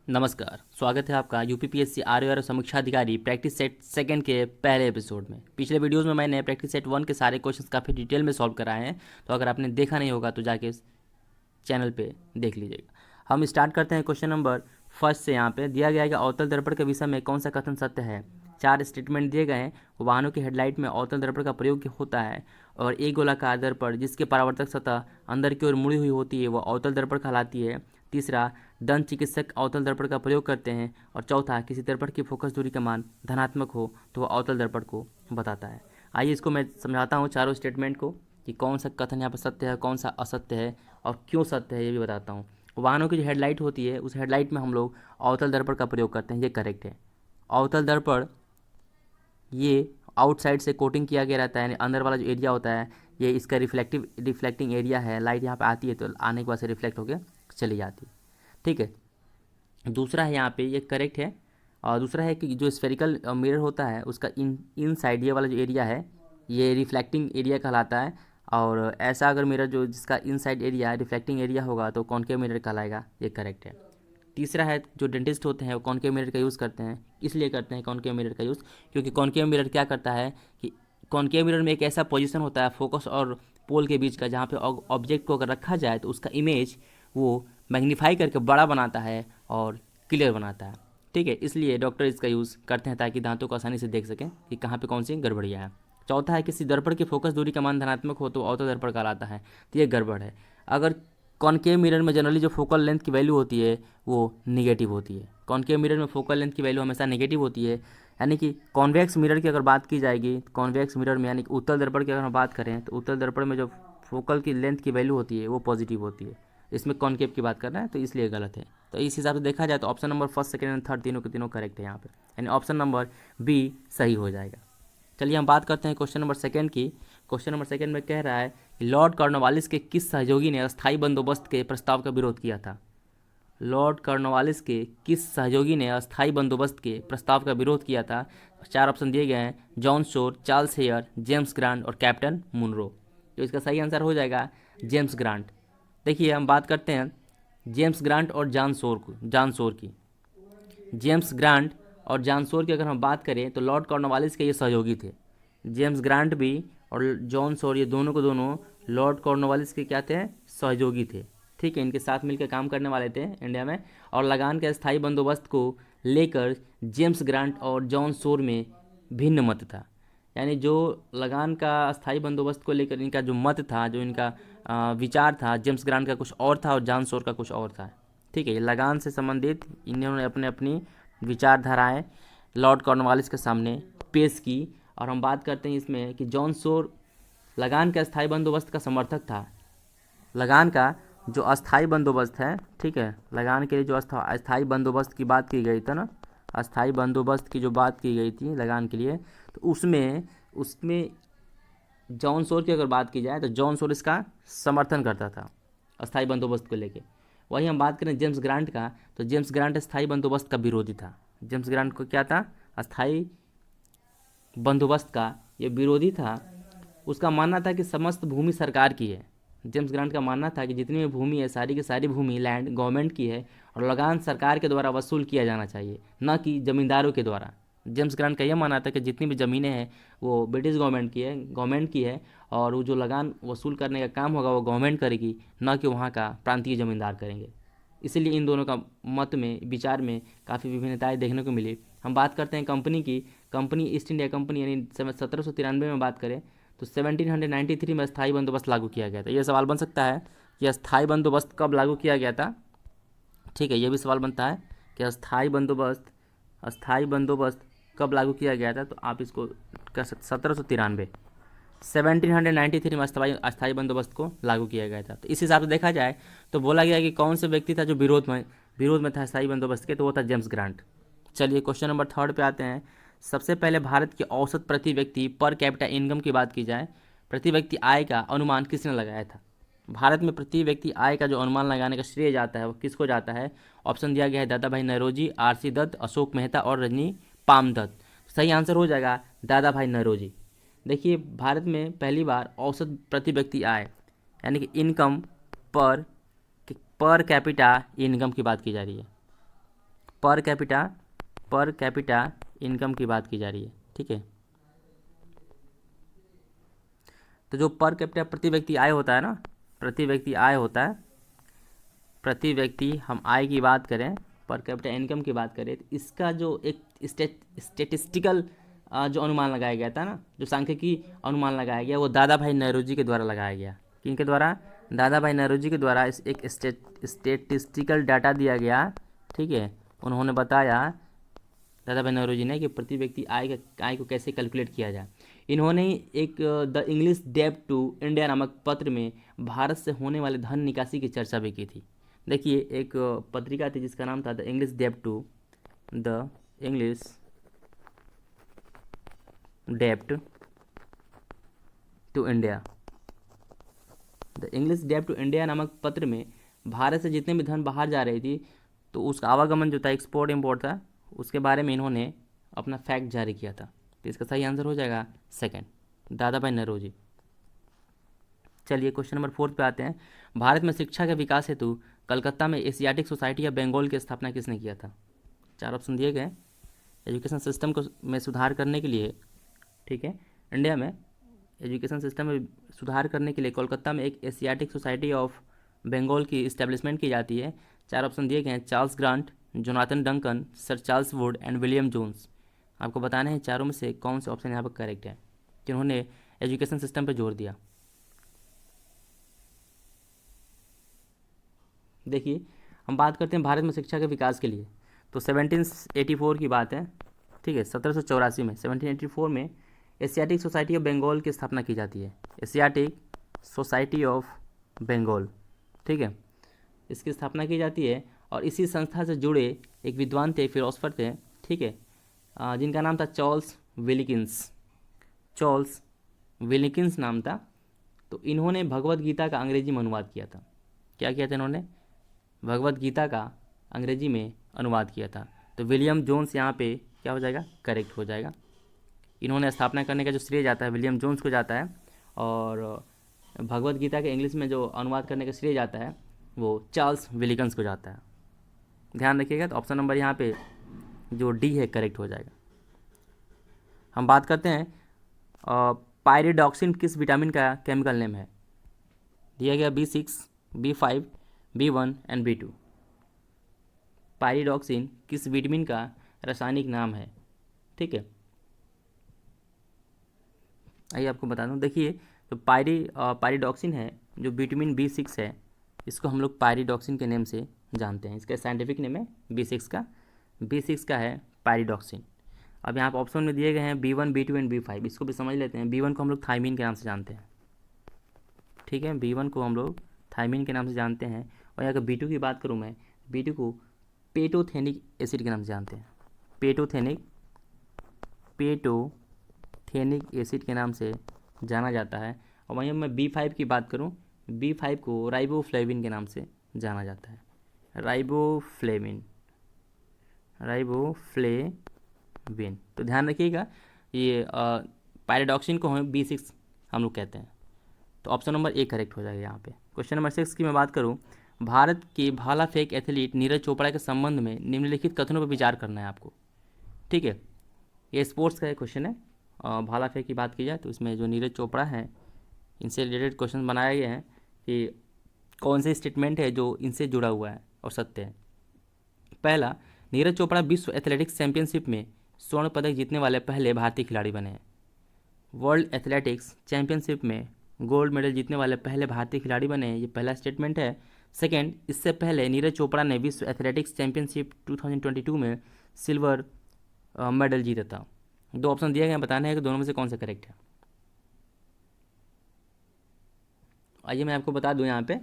नमस्कार, स्वागत है आपका यूपीपीएससी आर समीक्षा अधिकारी प्रैक्टिस सेट सेकंड के पहले एपिसोड में। पिछले वीडियोस में मैंने प्रैक्टिस सेट वन के सारे क्वेश्चंस काफ़ी डिटेल में सॉल्व कराए हैं, तो अगर आपने देखा नहीं होगा तो जाके इस चैनल पे देख लीजिएगा। हम स्टार्ट करते हैं क्वेश्चन नंबर फर्स्ट से। यहाँ पे दिया गया है कि अवतल दर्पण के विषय में कौन सा कथन सत्य है। चार स्टेटमेंट दिए गए हैं। वाहनों की हेडलाइट में अवतल दर्पण का प्रयोग होता है और एक गोलाकार दर्पण जिसके परावर्तक सतह अंदर की ओर मुड़ी हुई होती है वो अवतल दर्पण कहलाती है। तीसरा, दंत चिकित्सक अवतल दर्पण का प्रयोग करते हैं। और चौथा, किसी दर्पण की फोकस दूरी का मान धनात्मक हो तो वह अवतल दर्पण को बताता है। आइए इसको मैं समझाता हूँ चारों स्टेटमेंट को कि कौन सा कथन यहाँ पर सत्य है, कौन सा असत्य है और क्यों सत्य है ये भी बताता हूँ। वाहनों की जो हेडलाइट होती है उस हेडलाइट में हम लोग अवतल दर्पण का प्रयोग करते हैं, ये करेक्ट है। अवतल दर्पण ये आउटसाइड से कोटिंग किया गया रहता है, यानी अंदर वाला जो एरिया होता है ये इसका रिफ्लेक्टिंग एरिया है। लाइट यहाँ पे आती है तो आने के बाद से रिफ्लेक्ट होकर चली जाती है, ठीक है। दूसरा है यहाँ पे ये करेक्ट है। और दूसरा है कि जो स्फेरिकल मिरर होता है उसका इन साइड ये वाला जो एरिया है ये रिफ्लेक्टिंग एरिया कहलाता है। और ऐसा अगर मिरर जो जिसका इन साइड एरिया रिफ्लेक्टिंग एरिया होगा तो कॉनकेव मिरर कहलाएगा, ये करेक्ट है। तीसरा है जो डेंटिस्ट होते हैं वो कॉनकेव मिरर का यूज़ करते हैं, इसलिए करते हैं कॉनकेव मिरर का यूज़ क्योंकि कॉनकेव मिरर क्या करता है कि कॉनकेव मिरर में एक ऐसा पोजीशन होता है फोकस और पोल के बीच का जहाँ पे ऑब्जेक्ट को अगर रखा जाए तो उसका इमेज वो मैग्नीफाई करके बड़ा बनाता है और क्लियर बनाता है, ठीक है। इसलिए डॉक्टर इसका यूज़ करते हैं ताकि दांतों को आसानी से देख सकें कि कहाँ पे कौन सी गड़बड़ियाँ है। चौथा है किसी दर्पण की फोकस दूरी का मान धनात्मक हो तो अवतल दर्पण कहलाता है, तो ये गड़बड़ है। अगर कॉनकेव मिरर में जनरली जो फोकल लेंथ की वैल्यू होती है वो निगेटिव होती है। कॉनकेव मिरर में फोकल लेंथ की वैल्यू हमेशा नेगेटिव होती है, यानी कि कॉन्वेक्स मिरर की अगर बात की जाएगी कॉन्वेक्स मिरर में यानी कि उत्तल दर्पण की अगर हम बात करें तो उत्तल दर्पण में जो फोकल की लेंथ की वैल्यू होती है वो पॉजिटिव होती है। इसमें कॉनकेव की बात कर रहे हैं तो इसलिए गलत है। तो इस हिसाब से देखा जाए तो option number first second and third तीनों के तीनों करेक्ट है यहाँ पे, यानी ऑप्शन नंबर बी सही हो जाएगा। चलिए हम बात करते हैं क्वेश्चन नंबर सेकेंड की। क्वेश्चन नंबर सेकेंड में कह रहा है कि लॉर्ड कॉर्नवालिस के किस सहयोगी ने अस्थायी बंदोबस्त के प्रस्ताव का विरोध किया था। लॉर्ड कॉर्नवालिस के किस सहयोगी ने अस्थायी बंदोबस्त के प्रस्ताव का विरोध किया था। चार ऑप्शन दिए गए हैं, John Shore, Charles Hare, James Grant और कैप्टन मुनरो। तो इसका सही आंसर हो जाएगा जेम्स ग्रांट। देखिए हम बात करते हैं जेम्स ग्रांट और जॉन शोर की। जेम्स ग्रांट और जॉन शोर की अगर हम बात करें तो लॉर्ड कॉर्नवालिस के ये सहयोगी थे। जेम्स ग्रांट भी और जॉन शोर ये दोनों को दोनों लॉर्ड कॉर्नवालिस के क्या थे, सहयोगी थे, ठीक है। इनके साथ मिलकर काम करने वाले थे इंडिया में। और लगान के अस्थायी बंदोबस्त को लेकर जेम्स ग्रांट और जॉन शोर में भिन्न मत था, यानी जो लगान का अस्थायी बंदोबस्त को लेकर इनका जो मत था, जो इनका विचार था, जेम्स ग्रांट का कुछ और था और जॉन शोर का कुछ और था, ठीक है। लगान से संबंधित इन्होंने अपने अपनी विचारधाराएं लॉर्ड कॉर्नवालिस के सामने पेश की। और हम बात करते हैं इसमें कि जॉन शोर लगान के अस्थायी बंदोबस्त का समर्थक था। लगान का जो अस्थाई बंदोबस्त है, ठीक है, लगान के लिए जो अस्थाई बंदोबस्त की बात की गई थी ना, अस्थाई बंदोबस्त की जो बात की गई थी लगान के लिए, तो उसमें उसमें जॉन शोर की अगर बात की जाए तो जॉन शोर इसका समर्थन करता था अस्थाई बंदोबस्त को लेके। वहीं हम बात करें जेम्स ग्रांट का तो जेम्स ग्रांट अस्थाई बंदोबस्त का विरोधी था। जेम्स ग्रांट को क्या था, अस्थाई बंदोबस्त का ये विरोधी था। उसका मानना था कि समस्त भूमि सरकार की है। जेम्स ग्रांट का मानना था कि जितनी भी भूमि है सारी की सारी भूमि लैंड गवर्नमेंट की है और लगान सरकार के द्वारा वसूल किया जाना चाहिए, न कि ज़मींदारों के द्वारा। जेम्स ग्रांट का यह मानना था कि जितनी भी ज़मीनें हैं वो ब्रिटिश गवर्नमेंट की है और वो जो लगान वसूल करने का काम होगा वो गवर्नमेंट करेगी, न कि वहाँ का प्रांतीय ज़मींदार करेंगे। इसीलिए इन दोनों का मत में विचार में काफ़ी विभिन्नताएं देखने को मिली। हम बात करते हैं कंपनी की। कंपनी ईस्ट इंडिया कंपनी यानी 1793 में बात करें तो 1793 में अस्थाई बंदोबस्त लागू किया गया था। ये सवाल बन सकता है कि अस्थाई बंदोबस्त कब लागू किया गया था, ठीक है, ये भी सवाल बनता है कि अस्थाई बंदोबस्त कब लागू किया गया था। तो आप इसको कर सकते 1793 1793 में अस्थाई बंदोबस्त को लागू किया गया था। तो इस हिसाब से देखा जाए तो बोला गया कि कौन से व्यक्ति था जो विरोध में था अस्थाई बंदोबस्त के, तो वो था जेम्स ग्रांट। चलिए क्वेश्चन नंबर थर्ड पे आते हैं। सबसे पहले भारत की औसत प्रति व्यक्ति पर कैपिटा इनकम की बात की जाए, प्रति व्यक्ति आय का अनुमान किसने लगाया था। भारत में प्रति व्यक्ति आय का जो अनुमान लगाने का श्रेय जाता है वो किसको जाता है। ऑप्शन दिया गया है दादा भाई नौरोजी, आरसी दत्त, अशोक मेहता और रजनी पामदत्त। सही आंसर हो जाएगा दादा भाई नौरोजी। देखिए भारत में पहली बार औसत प्रति व्यक्ति आय यानी कि इनकम पर पर कैपिटा इनकम की बात की जा रही है। पर कैपिटा इनकम की बात की जा रही है, ठीक है। तो जो पर कैपिटा प्रति व्यक्ति आय होता है ना, प्रति व्यक्ति आय होता है, प्रति व्यक्ति हम आय की बात करें, पर कैपिटा इनकम की बात करें, तो इसका जो एक स्टेटिस्टिकल जो अनुमान लगाया गया था ना, जो सांख्यिकी अनुमान लगाया गया, वो दादा भाई नौरोजी के द्वारा लगाया गया। किनके द्वारा? दादा भाई नौरोजी के द्वारा एक स्टेटिस्टिकल डाटा दिया गया, ठीक है। उन्होंने बताया, दादा भाई नौरोजी ने, कि प्रति व्यक्ति आय को कैसे कैलकुलेट किया जाए। इन्होंने एक द इंग्लिश डेब्ट टू इंडिया नामक पत्र में भारत से होने वाले धन निकासी की चर्चा भी की थी। देखिए, एक पत्रिका थी जिसका नाम था द इंग्लिश डेब्ट टू इंडिया। द इंग्लिश डेब्ट टू इंडिया नामक पत्र में भारत से जितने भी धन बाहर जा रही थी, तो उसका आवागमन जो था, एक्सपोर्ट इम्पोर्ट था, उसके बारे में इन्होंने अपना फैक्ट जारी किया था। तो इसका सही आंसर हो जाएगा सेकंड, दादा भाई नौरोजी। चलिए क्वेश्चन नंबर 4 पे आते हैं। भारत में शिक्षा के विकास हेतु कलकत्ता में एशियाटिक सोसाइटी या बंगाल की स्थापना किसने किया था? 4 ऑप्शन दिए गए। एजुकेशन सिस्टम को में सुधार करने के लिए, ठीक है, इंडिया में एजुकेशन सिस्टम में सुधार करने के लिए कोलकाता में एक एशियाटिक सोसाइटी ऑफ बंगाल की इस्टेब्लिशमेंट की जाती है। 4 ऑप्शन दिए गए हैं, Charles Grant, Jonathan Duncan, sir Charles Wood and William Jones. आपको बताना है चारों में से कौन से ऑप्शन यहाँ पर करेक्ट है, जिन्होंने एजुकेशन सिस्टम पर जोर दिया। देखिए, हम बात करते हैं भारत में शिक्षा के विकास के लिए, तो 1784 की बात है, ठीक है। 1784 में, 1784 में एशियाटिक सोसाइटी ऑफ बंगाल की स्थापना की जाती है। एशियाटिक सोसाइटी ऑफ बंगाल, ठीक है, इसकी स्थापना की जाती है। और इसी संस्था से जुड़े एक विद्वान थे, फिलोसफर थे, ठीक है, जिनका नाम था चार्ल्स विलिकिंस नाम था। तो इन्होंने भगवत गीता का अंग्रेजी में अनुवाद किया था। क्या किया था इन्होंने? भगवत गीता का अंग्रेजी में अनुवाद किया था। तो विलियम जोन्स यहाँ पे क्या हो जाएगा? करेक्ट हो जाएगा। इन्होंने स्थापना करने का जो श्रेय जाता है विलियम जोन्स को जाता है, और भगवत गीता के इंग्लिश में जो अनुवाद करने का श्रेय जाता है वो चार्ल्स विलिकिंस को जाता है। ध्यान रखिएगा। तो ऑप्शन नंबर यहाँ पे जो डी है करेक्ट हो जाएगा। हम बात करते हैं पायरिडॉक्सिन किस विटामिन का केमिकल नेम है? दिया गया B6, B5, B1 and B2। Pyridoxine किस विटामिन का रासायनिक नाम है? ठीक है, आइए आपको बता दूं। देखिए, तो पायरिडॉक्सिन है, जो विटामिन B6 है, इसको हम लोग पायरिडॉक्सिन के नेम से जानते हैं। इसका साइंटिफिक नेम है B6 का है पायरिडॉक्सिन। अब यहाँ पर ऑप्शन में दिए गए हैं B1, B2 एंड B5। इसको भी समझ लेते हैं। B1 को हम लोग थायमिन के नाम से जानते हैं, ठीक है, B1 को हम लोग थायमिन के नाम से जानते हैं। और यहाँ B2 की बात करूँ मैं, B2 को पेटोथेनिक एसिड के नाम से जानते हैं। पेटोथेनिक एसिड के नाम से जाना जाता है। और वहीं मैं B5 की बात करूँ, B5 को राइबोफ्लेविन के नाम से जाना जाता है। राइबोफ्लेविन। तो ध्यान रखिएगा, ये पायरिडॉक्सिन को हम B6 हम लोग कहते हैं। तो ऑप्शन नंबर ए करेक्ट हो जाएगा यहाँ पे। क्वेश्चन नंबर 6 की मैं बात करूँ, भारत के भाला फेंक एथलीट नीरज चोपड़ा के संबंध में निम्नलिखित कथनों पर विचार करना है आपको, ठीक है। ये स्पोर्ट्स का एक क्वेश्चन है। भाला फेंक की बात की जाए तो इसमें जो नीरज चोपड़ा हैं, इनसे रिलेटेड क्वेश्चन बनाए गए हैं कि कौन से स्टेटमेंट है जो इनसे जुड़ा हुआ है और सत्य है। पहला, नीरज चोपड़ा विश्व एथलेटिक्स चैंपियनशिप में स्वर्ण पदक जीतने वाले पहले भारतीय खिलाड़ी बने हैं। वर्ल्ड एथलेटिक्स चैंपियनशिप में गोल्ड मेडल जीतने वाले पहले भारतीय खिलाड़ी बने हैं, ये पहला स्टेटमेंट है। सेकेंड, इससे पहले नीरज चोपड़ा ने विश्व एथलेटिक्स चैंपियनशिप 2022 में सिल्वर मेडल जीता था। 2 ऑप्शन दिए गए हैं, बताना है कि दोनों में से कौन सा करेक्ट है। आइए मैं आपको बता दूं, यहाँ पे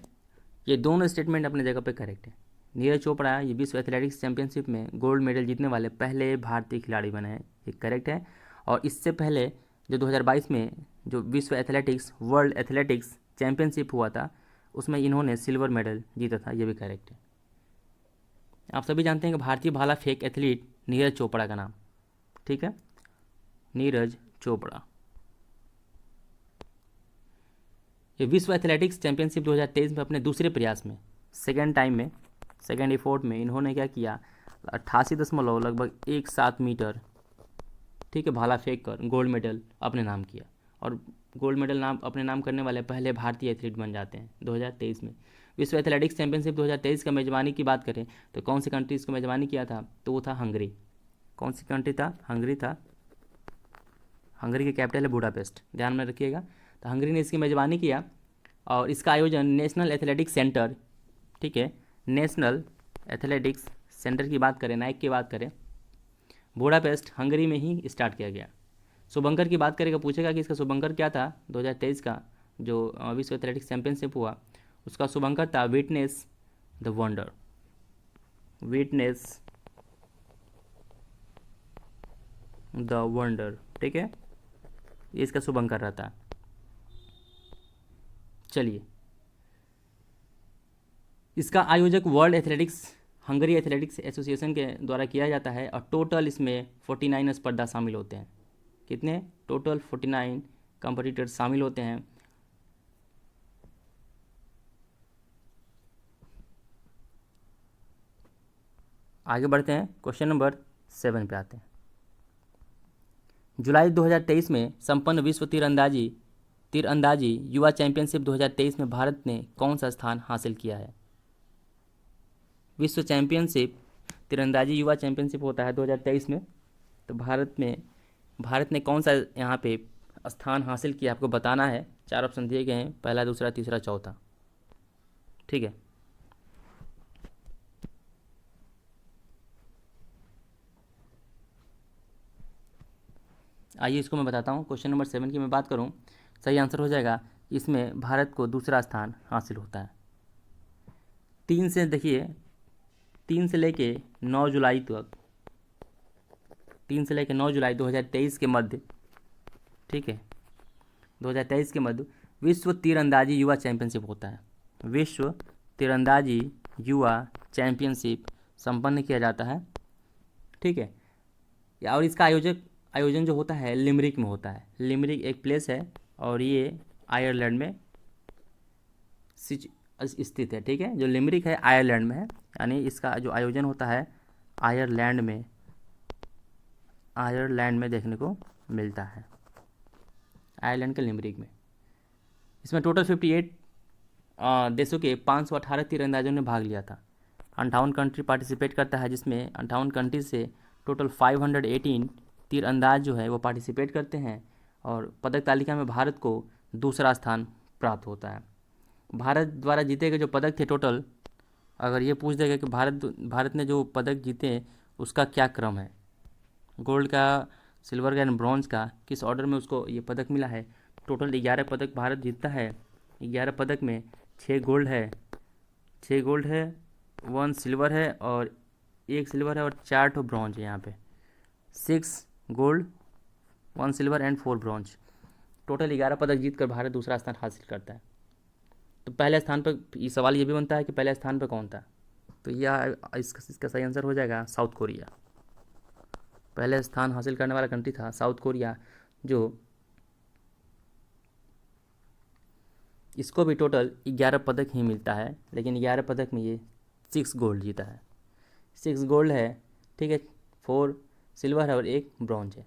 ये दोनों स्टेटमेंट अपने जगह पे करेक्ट है। नीरज चोपड़ा ये विश्व एथलेटिक्स चैंपियनशिप में गोल्ड मेडल जीतने वाले पहले भारतीय खिलाड़ी बने हैं, ये करेक्ट है। और इससे पहले जो 2022 में जो विश्व एथलेटिक्स वर्ल्ड एथलेटिक्स चैंपियनशिप हुआ था, उसमें इन्होंने सिल्वर मेडल जीता था, ये भी करेक्ट है। आप सभी जानते हैं कि भारतीय भाला फेंक एथलीट नीरज चोपड़ा का नाम, ठीक है, नीरज चोपड़ा। ये विश्व एथलेटिक्स चैंपियनशिप 2023 में अपने दूसरे प्रयास में, सेकेंड एफर्ट में इन्होंने क्या किया, 88 लगभग 17 मीटर, ठीक है, भाला फेंक कर गोल्ड मेडल अपने नाम किया। और गोल्ड मेडल नाम अपने नाम करने वाले पहले भारतीय एथलीट बन जाते हैं 2023 में। विश्व एथलेटिक्स चैंपियनशिप 2023 का मेजबानी की बात करें तो कौन सी कंट्री इसको मेजबानी किया था, तो वो था हंगरी। कौन सी कंट्री था, हंगरी था। हंगरी की कैपिटल है बुडापेस्ट, ध्यान में रखिएगा। तो हंगरी ने इसकी मेजबानी किया और इसका आयोजन नेशनल एथलेटिक्स सेंटर, ठीक है, नेशनल एथलेटिक्स सेंटर की बात करें, नाइक की बात करें, बुडापेस्ट हंगरी में ही स्टार्ट किया गया। शुभंकर की बात करेगा, पूछेगा कि इसका शुभंकर क्या था 2023 का जो विश्व एथलेटिक्स चैंपियनशिप हुआ, उसका शुभंकर था witness the wonder. Witness the wonder, ठीक है, ये इसका शुभंकर रहता। चलिए, इसका आयोजक world athletics Hungary athletics association के द्वारा किया जाता है और टोटल इसमें 49 स्पर्धा शामिल होते हैं। कितने, टोटल 49 कंपटीटर्स शामिल होते हैं। आगे बढ़ते हैं, क्वेश्चन नंबर 7 पे आते हैं। जुलाई 2023 में संपन्न विश्व तीरंदाजी युवा चैंपियनशिप 2023 में भारत ने कौन सा स्थान हासिल किया है। विश्व चैंपियनशिप तीरंदाजी युवा चैंपियनशिप होता है 2023 में, तो भारत ने कौन सा यहाँ पे स्थान हासिल किया, आपको बताना है। 4 ऑप्शन दिए गए हैं, पहला, दूसरा, तीसरा, चौथा, ठीक है। आइए इसको मैं बताता हूँ। क्वेश्चन नंबर 7 की मैं बात करूँ, सही आंसर हो जाएगा, इसमें भारत को दूसरा स्थान हासिल होता है। 3 से देखिए, 3 से लेके 9 जुलाई तक, 3 से लेकर 9 जुलाई 2023 के मध्य, ठीक है, 2023 के मध्य विश्व तीरंदाजी युवा चैंपियनशिप होता है। विश्व तीरंदाजी युवा चैंपियनशिप संपन्न किया जाता है, ठीक है। और इसका आयोजन जो होता है लिमरिक में होता है। लिमरिक एक प्लेस है और ये आयरलैंड में स्थित है, ठीक है। जो लिमरिक है आयरलैंड में है, यानी इसका जो आयोजन होता है आयरलैंड में देखने को मिलता है, आयरलैंड के लिमरिक में। इसमें टोटल 58 देशों के 518 तीरंदाजों ने भाग लिया था। 58 कंट्री पार्टिसिपेट करता है, जिसमें 58 कंट्री से टोटल 518 तीरंदाज जो है वो पार्टिसिपेट करते हैं और पदक तालिका में भारत को दूसरा स्थान प्राप्त होता है। भारत द्वारा जीते गए जो पदक थे टोटल, अगर ये पूछ देगा कि भारत ने जो पदक जीते उसका क्या क्रम है, गोल्ड का, सिल्वर का एंड ब्रॉन्ज का, किस ऑर्डर में उसको ये पदक मिला है। टोटल 11 पदक भारत जीतता है। 11 पदक में 6 गोल्ड है, 1 सिल्वर है और 1 सिल्वर है और 4 ब्रॉन्ज है। यहाँ पे 6 gold, 1 silver and 4 bronze, total 11 पदक जीत कर भारत दूसरा स्थान हासिल करता है। तो पहले स्थान पर, ये सवाल ये भी बनता है कि पहले स्थान पर कौन था, तो यह इसका सही आंसर हो जाएगा साउथ कोरिया। पहले स्थान हासिल करने वाला कंट्री था साउथ कोरिया, जो इसको भी टोटल 11 पदक ही मिलता है, लेकिन 11 पदक में ये 6 गोल्ड जीता है। 6 गोल्ड है, ठीक है, 4 सिल्वर है और 1 ब्रॉन्ज है।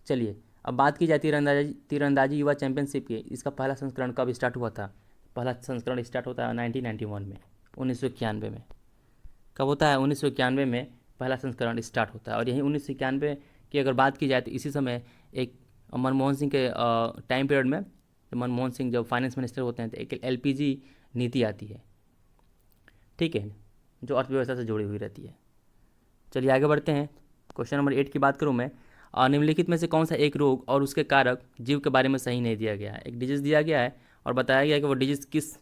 चलिए, अब बात की जाए तीरंदाजी युवा चैंपियनशिप की। इसका पहला संस्करण कब स्टार्ट हुआ था। पहला संस्करण स्टार्ट होता है 1991 में, 1991 में। कब होता है, 1991 में पहला संस्करण स्टार्ट होता है। और यही 1991 की अगर बात की जाए तो इसी समय एक मनमोहन सिंह के टाइम पीरियड में, मनमोहन सिंह जब फाइनेंस मिनिस्टर होते हैं तो एक LPG नीति आती है, ठीक है, जो अर्थव्यवस्था से जुड़ी हुई रहती है। चलिए आगे बढ़ते हैं। क्वेश्चन नंबर 8 की बात करूँ मैं, निम्नलिखित में से कौन सा एक रोग और उसके कारक जीव के बारे में सही नहीं दिया गया है। एक डिजीज़ दिया गया है और बताया गया है कि वो डिजीज़ किस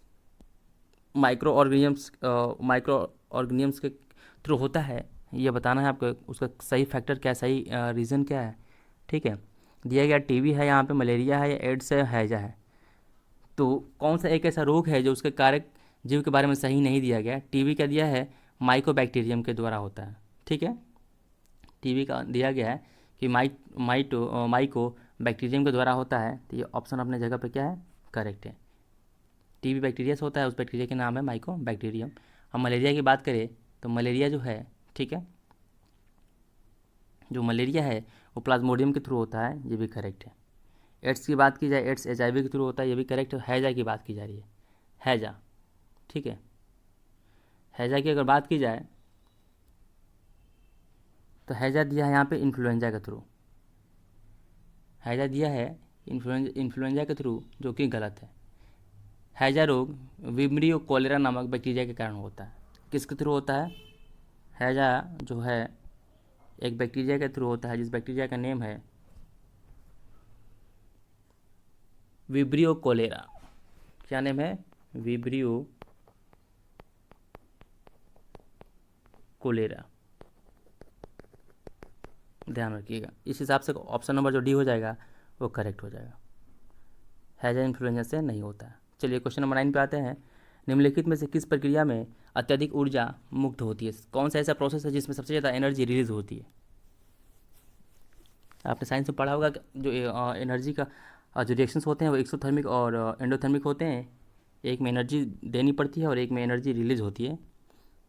माइक्रो ऑर्गेनियम्स के थ्रू होता है, ये बताना है आपको। उसका सही फैक्टर क्या है, सही रीज़न क्या है, ठीक है। दिया गया टीबी है, यहाँ पे मलेरिया है या एड्स है, हैजा है। तो कौन सा एक ऐसा रोग है जो उसके कारक जीव के बारे में सही नहीं दिया गया। टीबी का दिया है माइकोबैक्टीरियम के द्वारा होता है, ठीक है। टीबी का दिया गया है कि माइको बैक्टीरियम के द्वारा होता है, तो ये ऑप्शन अपने जगह पे क्या है, करेक्ट है। टीबी बैक्टीरिया से होता है, उस बैक्टीरिया के नाम है माइको बैक्टीरियम। हम मलेरिया की बात करें तो मलेरिया जो है, ठीक है, जो मलेरिया है वो प्लाज्मोडियम के थ्रू होता है, ये भी करेक्ट है। एड्स की बात की जाए, एड्स HIV के थ्रू होता है, ये भी करेक्ट है। हैजा की बात की जा रही है, हैजा, ठीक है, हैजा की अगर बात की जाए तो हैजा दिया है यहाँ पे इन्फ्लुएंजा के थ्रू, हैजा दिया है इन्फ्लुएंजा के थ्रू, जो कि गलत है। हैजा रोग विब्रियो कॉलेरा नामक बैक्टीरिया के कारण होता है। किसके थ्रू होता है? हैजा जो है एक बैक्टीरिया के थ्रू होता है, जिस बैक्टीरिया का नेम है विब्रियो कॉलेरा। क्या नेम है? विब्रियो कोलेरा, ध्यान रखिएगा। इस हिसाब से ऑप्शन नंबर जो डी हो जाएगा वो करेक्ट हो जाएगा, हैजा इन्फ्लुएंजा से नहीं होता है। चलिए क्वेश्चन नंबर 9 पे आते हैं। निम्नलिखित में से किस प्रक्रिया में अत्यधिक ऊर्जा मुक्त होती है? कौन सा ऐसा प्रोसेस है जिसमें सबसे ज़्यादा एनर्जी रिलीज होती है? आपने साइंस में पढ़ा होगा कि जो एनर्जी का जो रिएक्शंस होते हैं वो एक्सोथर्मिक और एंडोथर्मिक होते हैं। एक में एनर्जी देनी पड़ती है और एक में एनर्जी रिलीज होती है।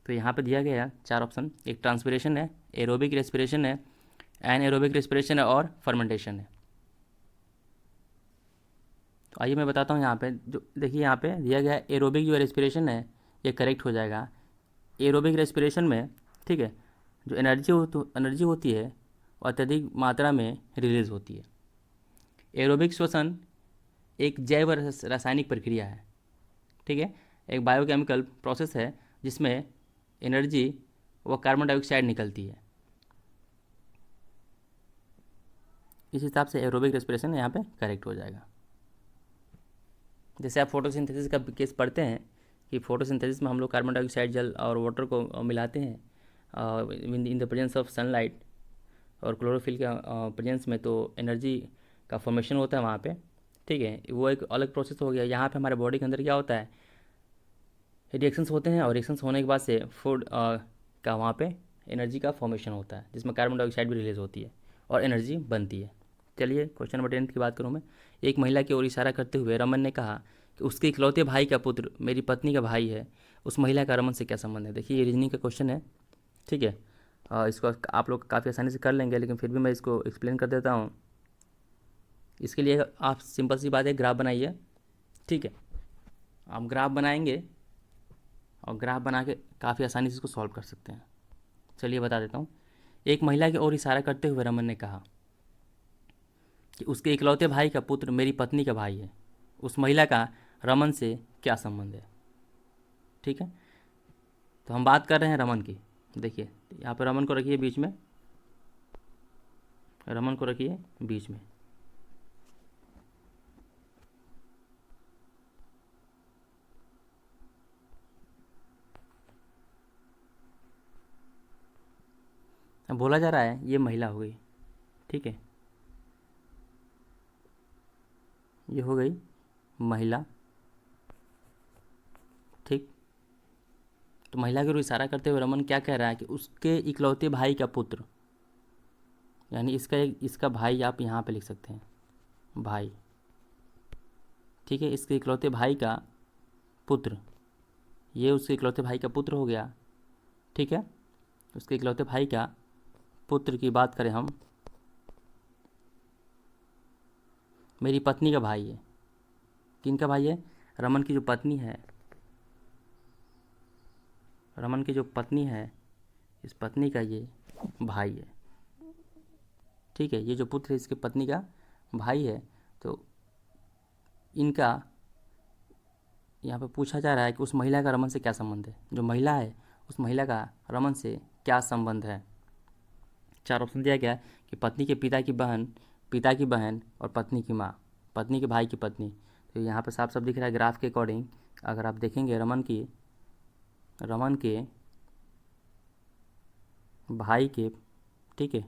तो यहाँ पे दिया गया है 4 ऑप्शन। एक ट्रांसपिरेशन है, एरोबिक रेस्पिरेशन है, एनएरोबिक रेस्पिरेशन है और फर्मेंटेशन है। तो आइए मैं बताता हूँ। यहाँ पे जो देखिए, यहाँ पे दिया गया है एरोबिक जो रेस्पिरेशन है ये करेक्ट हो जाएगा। एरोबिक रेस्पिरेशन में, ठीक है, जो एनर्जी होती है वो अत्यधिक मात्रा में रिलीज होती है। एरोबिक श्वसन एक जैव रासायनिक प्रक्रिया है, ठीक है, एक बायोकेमिकल प्रोसेस है जिसमें एनर्जी व कार्बन डाइऑक्साइड निकलती है। इस हिसाब से एरोबिक रेस्पिरेशन यहाँ पे करेक्ट हो जाएगा। जैसे आप फोटोसिंथेसिस का केस पढ़ते हैं कि फोटोसिंथेसिस में हम लोग कार्बन डाइऑक्साइड, जल और वाटर को मिलाते हैं in the presence of sunlight और क्लोरोफिल के प्रेजेंस में, तो एनर्जी का फॉर्मेशन होता है वहाँ पे, ठीक है। वो एक अलग प्रोसेस हो गया। यहाँ पे हमारे बॉडी के अंदर क्या होता है, रिएक्शंस होते हैं और रिएक्शंस होने के बाद से फूड का वहाँ पे एनर्जी का फॉर्मेशन होता है, जिसमें कार्बन डाइऑक्साइड भी रिलीज होती है और एनर्जी बनती है। चलिए क्वेश्चन नंबर 10 की बात करूँ मैं। एक महिला की ओर इशारा करते हुए रमन ने कहा कि उसके इकलौते भाई का पुत्र मेरी पत्नी का भाई है। उस महिला का रमन से क्या संबंध है? देखिए ये रीजनिंग का क्वेश्चन है, ठीक है। इसको आप लोग काफ़ी आसानी से कर लेंगे, लेकिन फिर भी मैं इसको एक्सप्लेन कर देता हूँ। इसके लिए आप सिंपल सी बात है, ग्राफ बनाइए, ठीक है। आप ग्राफ बनाएंगे और ग्राफ बना के काफ़ी आसानी से इसको सॉल्व कर सकते हैं। चलिए बता देता हूँ। एक महिला की ओर इशारा करते हुए रमन ने कहा कि उसके इकलौते भाई का पुत्र मेरी पत्नी का भाई है। उस महिला का रमन से क्या संबंध है? ठीक है, तो हम बात कर रहे हैं रमन की। देखिए यहाँ पर रमन को रखिए बीच में, रमन को रखिए बीच में। अब बोला जा रहा है ये महिला हो गई, ठीक है, ये हो गई महिला, ठीक। तो महिला के ओर इशारा करते हुए रमन क्या कह रहा है कि उसके इकलौते भाई का पुत्र, यानी इसका भाई आप यहाँ पे लिख सकते हैं भाई, ठीक है, इसके इकलौते भाई का पुत्र, ये उसके इकलौते भाई का पुत्र हो गया, ठीक है। उसके इकलौते भाई का पुत्र की बात करें हम, मेरी पत्नी का भाई है। किन का भाई है? रमन की जो पत्नी है, रमन की जो पत्नी है, इस पत्नी का ये भाई है, ठीक है। ये जो पुत्र है इसकी पत्नी का भाई है। तो इनका यहाँ पे पूछा जा रहा है कि उस महिला का रमन से क्या संबंध है। जो महिला है उस महिला का रमन से क्या संबंध है? 4 ऑप्शन दिया गया कि पत्नी के पिता की बहन, पिता की बहन और पत्नी की माँ, पत्नी के भाई की पत्नी। तो यहाँ पे साफ साफ दिख रहा है ग्राफ के अकॉर्डिंग। अगर आप देखेंगे रमन के भाई के, ठीक है,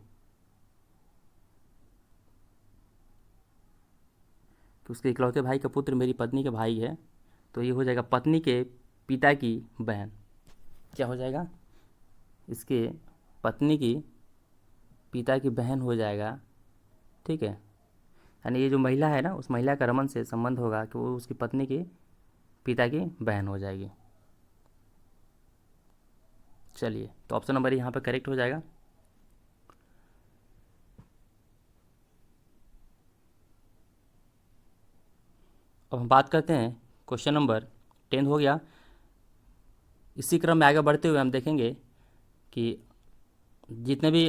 तो उसके इकलौते भाई का पुत्र मेरी पत्नी का भाई है, तो ये हो जाएगा पत्नी के पिता की बहन। क्या हो जाएगा? इसके पत्नी की पिता की बहन हो जाएगा, ठीक है। यानी ये जो महिला है ना, उस महिला का रमन से संबंध होगा कि वो उसकी पत्नी की पिता की बहन हो जाएगी। चलिए, तो ऑप्शन नंबर यहाँ पर करेक्ट हो जाएगा। अब हम बात करते हैं क्वेश्चन नंबर 10 हो गया। इसी क्रम में आगे बढ़ते हुए हम देखेंगे कि जितने भी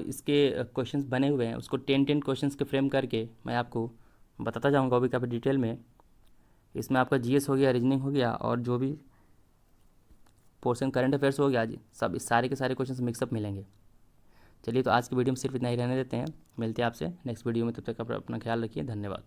इसके क्वेश्चंस बने हुए हैं उसको 10 क्वेश्चंस के फ्रेम करके मैं आपको बताता जाऊंगा अभी काफ़ी डिटेल में। इसमें आपका जीएस हो गया, रीजनिंग हो गया, और जो भी पोर्शन करंट अफेयर्स हो गया जी, सब इस सारे के सारे क्वेश्चंस मिक्सअप मिलेंगे। चलिए, तो आज की वीडियो में सिर्फ इतना ही रहने देते हैं। मिलते हैं आपसे नेक्स्ट वीडियो में, तब तक आप अपना ख्याल रखिए। धन्यवाद।